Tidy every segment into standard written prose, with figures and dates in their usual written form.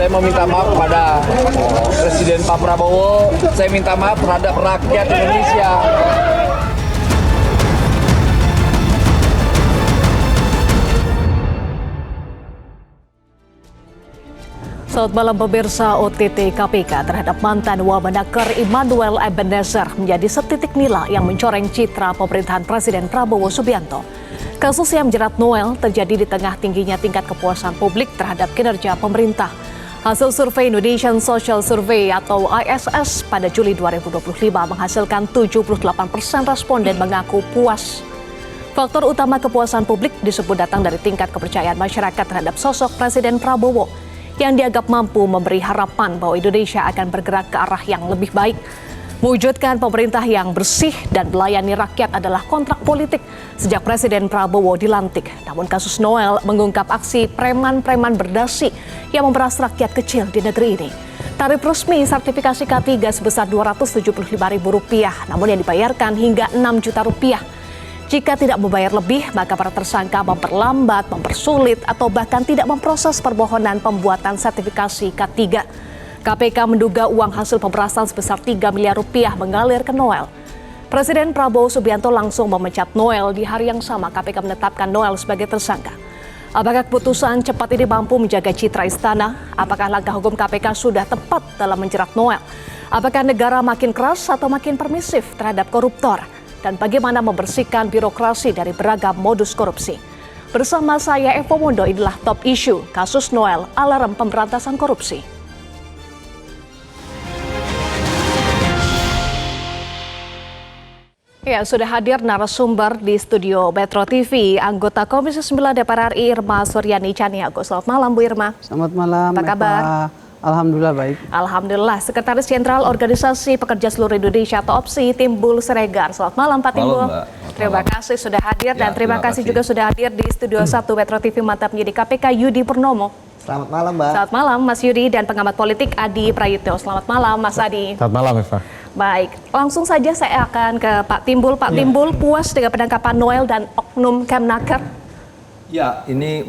saya meminta maaf kepada Presiden Pak Prabowo. Saya minta maaf terhadap rakyat Indonesia. Selamat malam pemirsa. OTT KPK terhadap mantan Wamenaker Immanuel Ebenezer menjadi setitik nilai yang mencoreng citra pemerintahan Presiden Prabowo Subianto. Kasus yang menjerat Noel terjadi di tengah tingginya tingkat kepuasan publik terhadap kinerja pemerintah. Hasil survei Indonesian Social Survey atau ISS pada Juli 2025 menghasilkan 78% responden mengaku puas. Faktor utama kepuasan publik disebut datang dari tingkat kepercayaan masyarakat terhadap sosok Presiden Prabowo yang dianggap mampu memberi harapan bahwa Indonesia akan bergerak ke arah yang lebih baik. Mewujudkan pemerintah yang bersih dan melayani rakyat adalah kontrak politik sejak Presiden Prabowo dilantik. Namun kasus Noel mengungkap aksi preman-preman berdasi yang memeras rakyat kecil di negeri ini. Tarif resmi sertifikasi K3 sebesar Rp275.000, namun yang dibayarkan hingga Rp6 juta. Jika tidak membayar lebih, maka para tersangka memperlambat, mempersulit, atau bahkan tidak memproses permohonan pembuatan sertifikasi K3. KPK menduga uang hasil pemerasan sebesar Rp3 miliar mengalir ke Noel. Presiden Prabowo Subianto langsung memecat Noel di hari yang sama KPK menetapkan Noel sebagai tersangka. Apakah keputusan cepat ini mampu menjaga citra istana? Apakah langkah hukum KPK sudah tepat dalam menjerat Noel? Apakah negara makin keras atau makin permisif terhadap koruptor? Dan bagaimana membersihkan birokrasi dari beragam modus korupsi? Bersama saya Evo Mondo, inilah Top Issue kasus Noel, alarm pemberantasan korupsi. Ya, sudah hadir narasumber di studio Metro TV, anggota Komisi 9 DPR RI Irma Suryani Chaniago. Selamat malam Bu Irma. Selamat malam. Apa kabar? Alhamdulillah baik. Alhamdulillah. Sekretaris Jenderal Organisasi Pekerja Seluruh Indonesia atau OPSI, Timbul Siregar. Selamat malam Pak Timbul. Malam, terima kasih sudah hadir dan terima kasih juga sudah hadir di Studio 1 Metro TV Mantap Penyidik KPK Yudi Purnomo. Selamat malam Mbak. Selamat malam Mas Yudi dan pengamat politik Adi Prayitno. Selamat malam Mas Adi. Selamat malam Eva. Baik, langsung saja saya akan ke Pak Timbul. Pak Timbul, puas dengan penangkapan Noel dan oknum Kemnaker? Ya, ini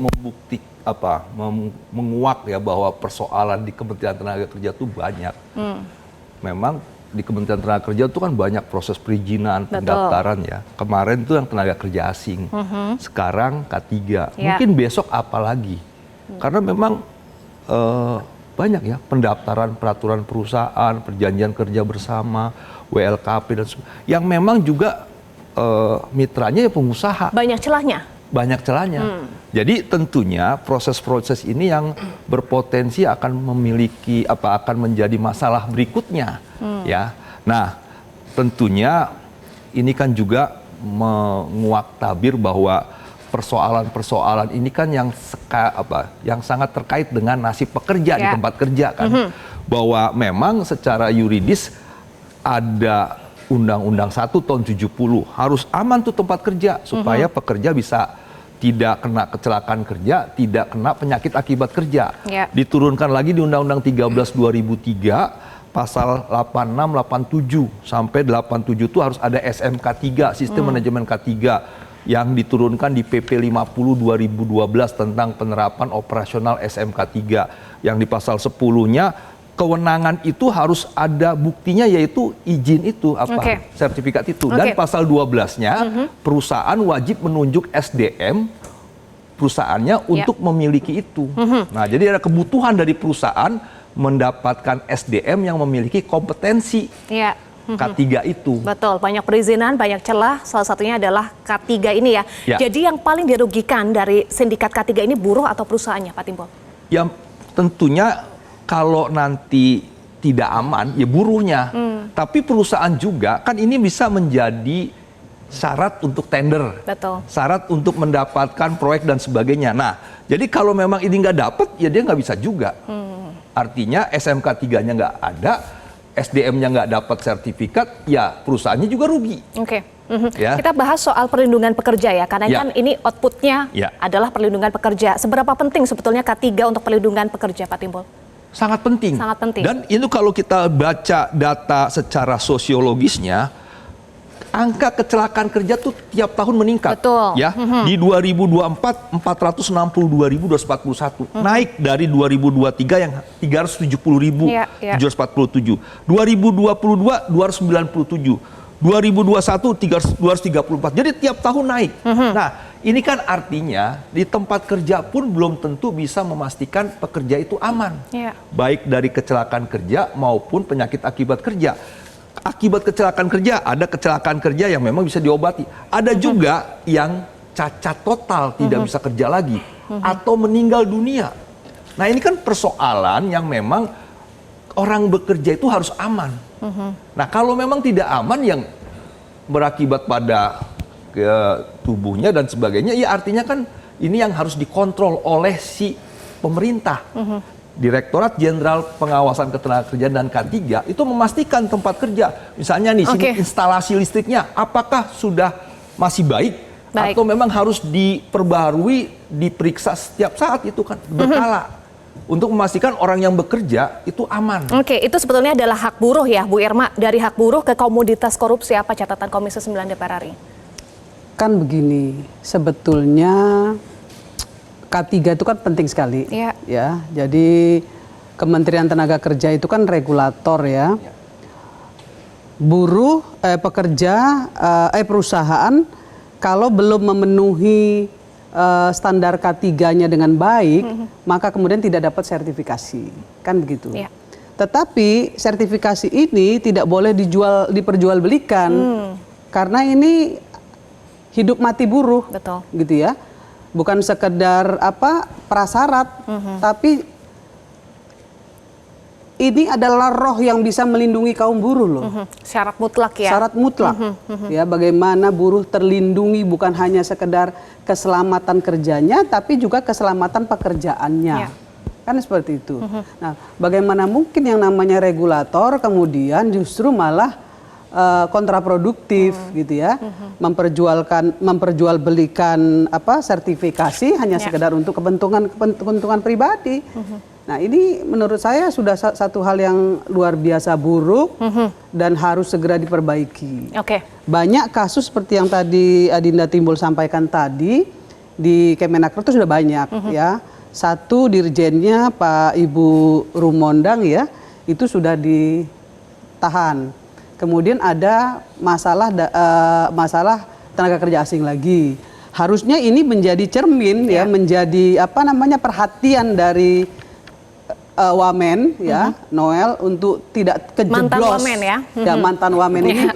menguak ya bahwa persoalan di Kementerian Tenaga Kerja itu banyak. Memang di Kementerian Tenaga Kerja itu kan banyak proses perizinan, pendaftaran ya. Kemarin itu yang tenaga kerja asing, sekarang K3. Mungkin besok apa lagi? Karena memang banyak ya pendaftaran peraturan perusahaan, perjanjian kerja bersama, WLKP dan yang memang juga mitranya ya pengusaha. Banyak celahnya. Banyak celahnya. Jadi tentunya proses-proses ini yang berpotensi akan akan menjadi masalah berikutnya, ya. Nah, tentunya ini kan juga menguak tabir bahwa persoalan-persoalan ini kan yang sangat terkait dengan nasib pekerja di tempat kerja kan. Bahwa memang secara yuridis ada Undang-Undang 1 tahun 70 harus aman tuh tempat kerja supaya pekerja bisa tidak kena kecelakaan kerja, tidak kena penyakit akibat kerja. Diturunkan lagi di Undang-Undang 13 2003 pasal 86, 87 sampai 87 itu harus ada SMK 3, sistem manajemen K3 yang diturunkan di PP 50 2012 tentang penerapan operasional SMK 3 yang di pasal 10-nya kewenangan itu harus ada buktinya yaitu izin itu sertifikat itu dan pasal 12-nya perusahaan wajib menunjuk SDM perusahaannya untuk memiliki itu. Nah, jadi ada kebutuhan dari perusahaan mendapatkan SDM yang memiliki kompetensi K3 itu. Betul, banyak perizinan, banyak celah, salah satunya adalah K3 ini ya. Jadi yang paling dirugikan dari sindikat K3 ini buruh atau perusahaannya Pak Timbul? Ya tentunya kalau nanti tidak aman, ya buruhnya. Tapi perusahaan juga, kan ini bisa menjadi syarat untuk tender. Betul. Syarat untuk mendapatkan proyek dan sebagainya. Nah, jadi kalau memang ini nggak dapat, ya dia nggak bisa juga. Artinya SMK 3-nya nggak ada, SDM-nya nggak dapat sertifikat, ya perusahaannya juga rugi. Ya. Kita bahas soal perlindungan pekerja ya, karena kan ini outputnya adalah perlindungan pekerja. Seberapa penting sebetulnya K3 untuk perlindungan pekerja, Pak Timbul? Sangat penting. Sangat penting. Dan itu kalau kita baca data secara sosiologisnya, angka kecelakaan kerja tuh tiap tahun meningkat. Betul. Ya, di 2024 462.241, naik dari 2023 yang 370.747. 2022 297. 2021 234. Jadi tiap tahun naik. Nah, ini kan artinya di tempat kerja pun belum tentu bisa memastikan pekerja itu aman. Baik dari kecelakaan kerja maupun penyakit akibat kerja. Akibat kecelakaan kerja, ada kecelakaan kerja yang memang bisa diobati. Ada juga yang cacat total, tidak bisa kerja lagi. Atau meninggal dunia. Nah, ini kan persoalan yang memang orang bekerja itu harus aman. Nah, kalau memang tidak aman yang berakibat pada tubuhnya dan sebagainya, ya artinya kan ini yang harus dikontrol oleh si pemerintah. Direktorat Jenderal Pengawasan Ketenagakerjaan dan K3 itu memastikan tempat kerja. Misalnya nih, sini instalasi listriknya apakah sudah masih baik atau memang harus diperbarui, diperiksa setiap saat, itu kan berkala. Untuk memastikan orang yang bekerja itu aman. Oke, itu sebetulnya adalah hak buruh ya, Bu Irma. Dari hak buruh ke komoditas korupsi, apa catatan Komisi 9 DPR RI? Kan begini, sebetulnya K3 itu kan penting sekali. Ya, jadi Kementerian Tenaga Kerja itu kan regulator ya. Buruh, pekerja, perusahaan kalau belum memenuhi standar K3-nya dengan baik, maka kemudian tidak dapat sertifikasi, kan begitu. Tetapi sertifikasi ini tidak boleh diperjualbelikan, karena ini hidup mati buruh, gitu ya. Bukan sekedar prasyarat, tapi ini adalah roh yang bisa melindungi kaum buruh loh. Syarat mutlak ya. Syarat mutlak. Ya, bagaimana buruh terlindungi bukan hanya sekedar keselamatan kerjanya, tapi juga keselamatan pekerjaannya. Kan seperti itu. Nah, bagaimana mungkin yang namanya regulator kemudian justru malah kontraproduktif gitu ya, memperjualbelikan sertifikasi hanya sekedar untuk kepentingan pribadi. Nah, ini menurut saya sudah satu hal yang luar biasa buruk dan harus segera diperbaiki. Banyak kasus seperti yang tadi Adinda Timbul sampaikan tadi di Kemenaker itu sudah banyak ya. Satu dirjennya Pak Ibu Rumondang ya, itu sudah ditahan. Kemudian ada masalah tenaga kerja asing lagi. Harusnya ini menjadi cermin ya, menjadi perhatian dari Wamen ya, Noel, untuk tidak kejeblos. Mantan Wamen ya. Mantan Wamen ini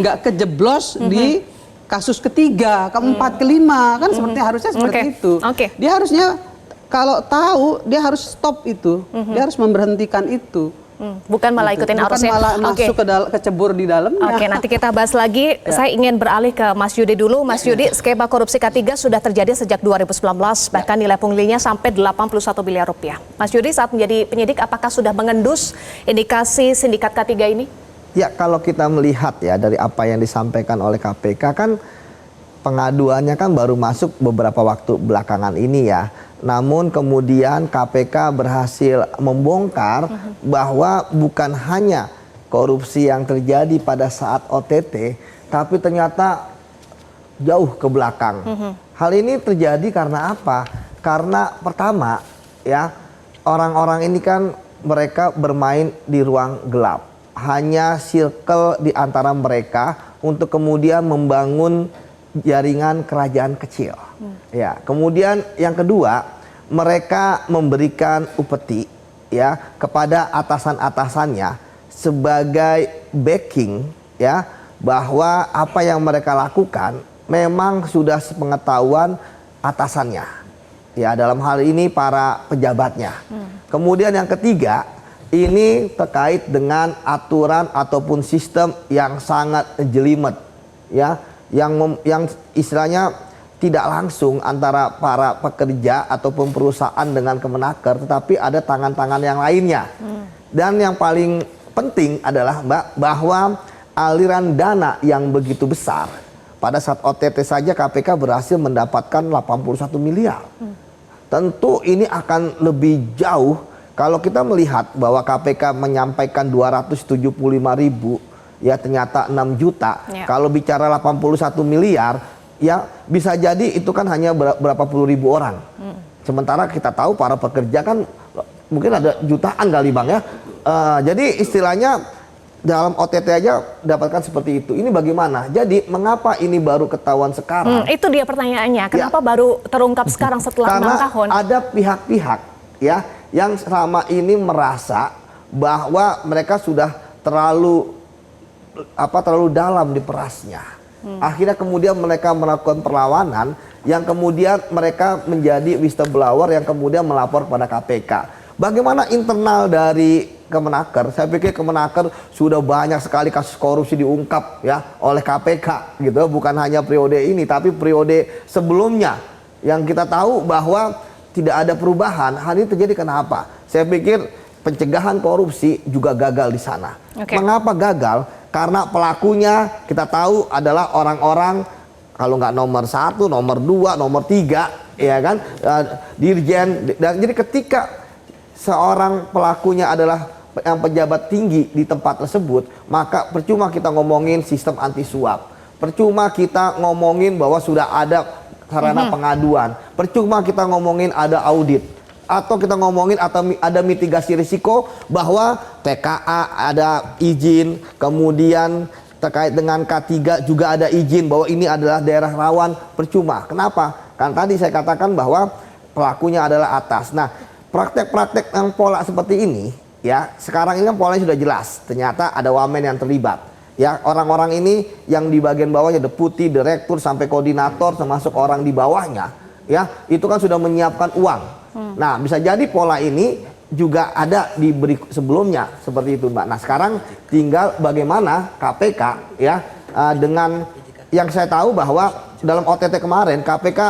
nggak kejeblos di kasus ketiga, keempat, kelima, kan sepertinya harusnya seperti itu. Dia harusnya kalau tahu dia harus stop itu, dia harus memberhentikan itu. Bukan malah ikutin arusnya. Bukan malah masuk kecebur di dalamnya. Nanti kita bahas lagi. Saya ingin beralih ke Mas Yudi dulu. Mas Yudi, skema korupsi K3 sudah terjadi sejak 2019, bahkan nilai punglinya sampai 81 miliar rupiah. Mas Yudi, saat menjadi penyidik, apakah sudah mengendus indikasi sindikat K3 ini? Ya, kalau kita melihat ya dari apa yang disampaikan oleh KPK, kan pengaduannya kan baru masuk beberapa waktu belakangan ini ya. Namun kemudian KPK berhasil membongkar bahwa bukan hanya korupsi yang terjadi pada saat OTT, tapi ternyata jauh ke belakang. Hal ini terjadi karena apa? Karena pertama ya, orang-orang ini kan mereka bermain di ruang gelap. Hanya circle di antara mereka untuk kemudian membangun jaringan kerajaan kecil. Ya, kemudian yang kedua, mereka memberikan upeti ya kepada atasan-atasannya sebagai backing ya, bahwa apa yang mereka lakukan memang sudah sepengetahuan atasannya. Ya, dalam hal ini para pejabatnya. Kemudian yang ketiga, ini terkait dengan aturan ataupun sistem yang sangat jelimet ya, yang istilahnya tidak langsung antara para pekerja ataupun perusahaan dengan Kemenaker, tetapi ada tangan-tangan yang lainnya. Dan yang paling penting adalah bahwa aliran dana yang begitu besar. Pada saat OTT saja KPK berhasil mendapatkan 81 miliar. Tentu ini akan lebih jauh kalau kita melihat bahwa KPK menyampaikan 275.000 ya ternyata 6 juta. Ya. Kalau bicara 81 miliar, ya bisa jadi itu kan hanya berapa puluh ribu orang. Sementara kita tahu para pekerja kan mungkin ada jutaan kali Bang ya. Jadi istilahnya dalam OTT aja dapatkan seperti itu. Ini bagaimana? Jadi mengapa ini baru ketahuan sekarang? Itu dia pertanyaannya. Kenapa baru terungkap sekarang setelah 6 tahun? Karena ada pihak-pihak ya yang selama ini merasa bahwa mereka sudah terlalu dalam di perasnya. Akhirnya kemudian mereka melakukan perlawanan yang kemudian mereka menjadi whistleblower yang kemudian melapor kepada KPK. Bagaimana internal dari Kemenaker? Saya pikir Kemenaker sudah banyak sekali kasus korupsi diungkap ya oleh KPK gitu, bukan hanya periode ini tapi periode sebelumnya yang kita tahu bahwa tidak ada perubahan. Hal ini terjadi kenapa? Saya pikir pencegahan korupsi juga gagal di sana. Mengapa gagal? Karena pelakunya kita tahu adalah orang-orang kalau nggak nomor 1, nomor 2, nomor 3, ya kan, dirjen. Dan jadi ketika seorang pelakunya adalah yang pejabat tinggi di tempat tersebut, maka percuma kita ngomongin sistem anti suap, percuma kita ngomongin bahwa sudah ada sarana pengaduan, percuma kita ngomongin ada audit, atau kita ngomongin atau ada mitigasi risiko bahwa TKA ada izin, kemudian terkait dengan K3 juga ada izin bahwa ini adalah daerah rawan. Percuma. Kenapa? Kan tadi saya katakan bahwa pelakunya adalah atas. Nah, praktek-praktek yang pola seperti ini ya, sekarang ini kan polanya sudah jelas. Ternyata ada wamen yang terlibat. Ya, orang-orang ini yang di bagian bawahnya deputi, direktur sampai koordinator termasuk orang di bawahnya, ya, itu kan sudah menyiapkan uang. Nah, bisa jadi pola ini juga ada di sebelumnya seperti itu, Mbak. Nah, sekarang tinggal bagaimana KPK ya dengan yang saya tahu bahwa dalam OTT kemarin KPK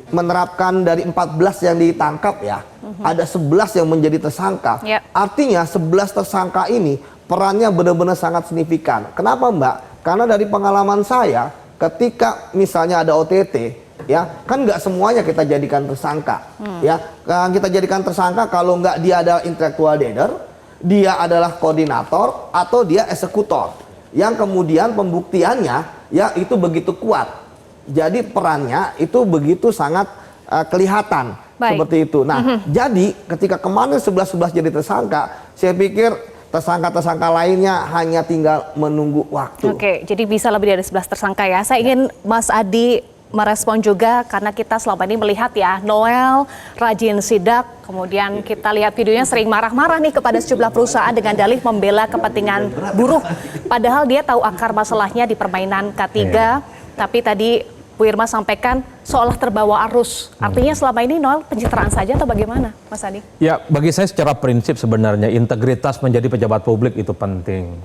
menerapkan dari 14 yang ditangkap ya, ada 11 yang menjadi tersangka. Artinya 11 tersangka ini perannya benar-benar sangat signifikan. Kenapa Mbak? Karena dari pengalaman saya ketika misalnya ada OTT ya, kan nggak semuanya kita jadikan tersangka. Ya, kita jadikan tersangka kalau nggak dia adalah intellectual leader, dia adalah koordinator atau dia eksekutor. Yang kemudian pembuktiannya ya itu begitu kuat. Jadi perannya itu begitu sangat kelihatan. Seperti itu. Nah, jadi ketika kemarin 11 jadi tersangka, saya pikir tersangka-tersangka lainnya hanya tinggal menunggu waktu. Oke, jadi bisa lebih dari 11 tersangka ya. Saya ingin Mas Adi merespon juga karena kita selama ini melihat ya Noel rajin sidak, kemudian kita lihat videonya sering marah-marah nih kepada sejumlah perusahaan dengan dalih membela kepentingan buruh. Padahal dia tahu akar masalahnya di permainan K3. Tapi tadi Bu Irma sampaikan seolah terbawa arus. Artinya selama ini Noel pencitraan saja atau bagaimana, Mas Adi? Ya, bagi saya secara prinsip sebenarnya integritas menjadi pejabat publik itu penting.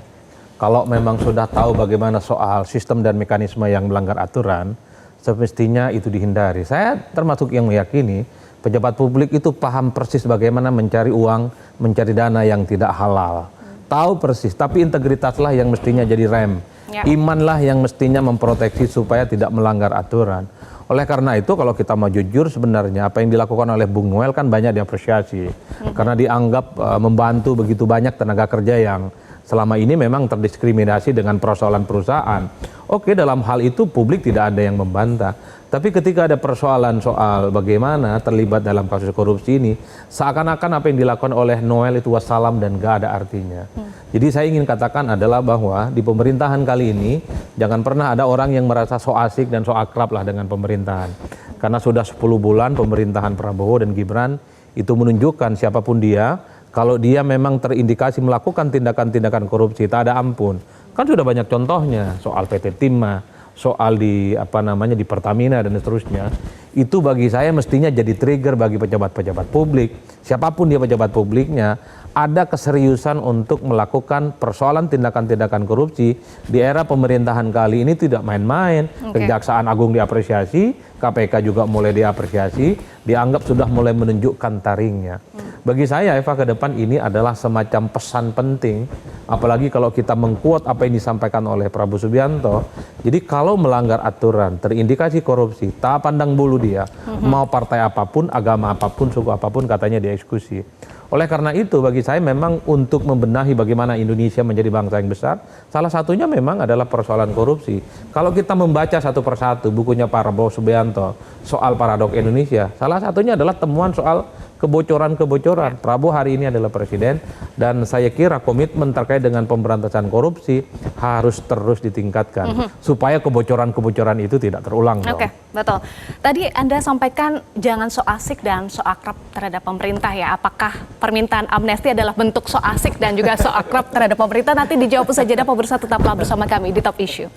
Kalau memang sudah tahu bagaimana soal sistem dan mekanisme yang melanggar aturan, semestinya itu dihindari. Saya termasuk yang meyakini pejabat publik itu paham persis bagaimana mencari uang, mencari dana yang tidak halal. Tahu persis, tapi integritaslah yang mestinya jadi rem. Imanlah yang mestinya memproteksi supaya tidak melanggar aturan. Oleh karena itu kalau kita mau jujur sebenarnya apa yang dilakukan oleh Bung Noel kan banyak diapresiasi. Karena dianggap membantu begitu banyak tenaga kerja yang selama ini memang terdiskriminasi dengan persoalan perusahaan. Oke, dalam hal itu publik tidak ada yang membantah. Tapi ketika ada persoalan soal bagaimana terlibat dalam kasus korupsi ini, seakan-akan apa yang dilakukan oleh Noel itu wassalam dan gak ada artinya. Jadi saya ingin katakan adalah bahwa di pemerintahan kali ini, jangan pernah ada orang yang merasa so asik dan so akrab lah dengan pemerintahan. Karena sudah 10 bulan pemerintahan Prabowo dan Gibran itu menunjukkan siapapun dia, kalau dia memang terindikasi melakukan tindakan-tindakan korupsi, tak ada ampun. Kan sudah banyak contohnya, soal PT Timah, soal di di Pertamina dan seterusnya. Itu bagi saya mestinya jadi trigger bagi pejabat-pejabat publik, siapapun dia pejabat publiknya, ada keseriusan untuk melakukan persoalan tindakan-tindakan korupsi di era pemerintahan kali ini tidak main-main. Kejaksaan Agung diapresiasi, KPK juga mulai diapresiasi, dianggap sudah mulai menunjukkan taringnya. Bagi saya Eva ke depan ini adalah semacam pesan penting, apalagi kalau kita mengquote apa yang disampaikan oleh Prabowo Subianto. Jadi kalau melanggar aturan, terindikasi korupsi, tak pandang bulu dia, mau partai apapun, agama apapun, suku apapun katanya dieksekusi. Oleh karena itu bagi saya memang untuk membenahi bagaimana Indonesia menjadi bangsa yang besar, salah satunya memang adalah persoalan korupsi. Kalau kita membaca satu persatu bukunya Pak Prabowo Subianto soal paradok Indonesia, salah satunya adalah temuan soal kebocoran-kebocoran. Prabowo hari ini adalah presiden dan saya kira komitmen terkait dengan pemberantasan korupsi harus terus ditingkatkan supaya kebocoran-kebocoran itu tidak terulang. Oke, betul. Tadi Anda sampaikan jangan so asik dan so akrab terhadap pemerintah ya. Apakah permintaan amnesti adalah bentuk so asik dan juga so akrab terhadap pemerintah? Nanti dijawab saja, pemirsa tetaplah bersama kami di Top Issue.